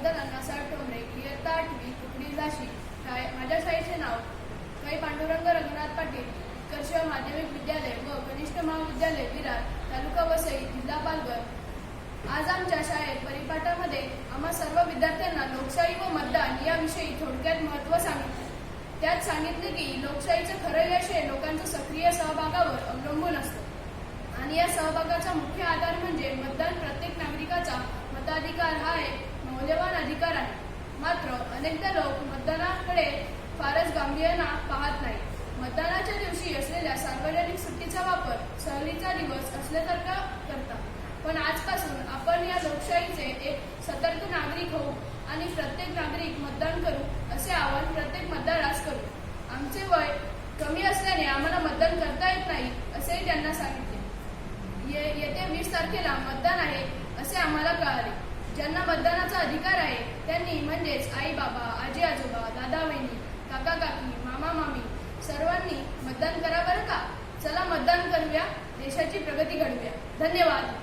मदन अण्णासाहेब ठोंबरे, इयत्ता 8वी, तुकडी झाशी. माझ्या शाळेचे नाव कै पांडुरंग रघुनाथ पाटील उत्कर्ष माध्यमिक विद्यालय व कनिष्ठ महाविद्यालय विरार, तालुका वसई, जिल्हा पालघर. आज आमच्या शाळेत परिपाठामध्ये आम्हा सर्व विद्यार्थ्यांना लोकशाही व मतदान याविषयी थोडक्यात महत्त्व सांगितले. त्यात सांगितले की लोकशाहीचं खरं यश हे लोकांच्या सक्रिय सहभागावर अवलंबून असतं आणि या सहभागाचा मुख्य आधार म्हणजे मतदान. प्रत्येक नागरिकाचा मताधिकार हा एक मौल्यवान अधिकार आहे. मात्र अनेकदा लोक मतदानाकडे फारच गांभीर्याने पाहत नाही. मतदानाच्या दिवशी असलेल्या सार्वजनिक सुट्टीचा वापर सहलीचा दिवस असल्यासारखा करतात. पण आजपासून आपण या लोकशाहीचे एक सतर्क नागरिक होऊ आणि प्रत्येक नागरिक मतदान करू असे आवाहन प्रत्येक मतदारास करू. आमचे वय कमी असल्याने आम्हाला मतदान करता येत नाही असेही त्यांना सांगितले. येत्या 20 तारखेला मतदान आहे असे आम्हाला कळाले. ज्यांना मतदानाचा अधिकार आहे त्यांनी म्हणजेच आई बाबा, आजी आजोबा, दादा बहिणी, काका काकी, मामा मामी सर्वांनी मतदान करा बरं का. चला मतदान करूया, देशाची प्रगती घडवूया. धन्यवाद.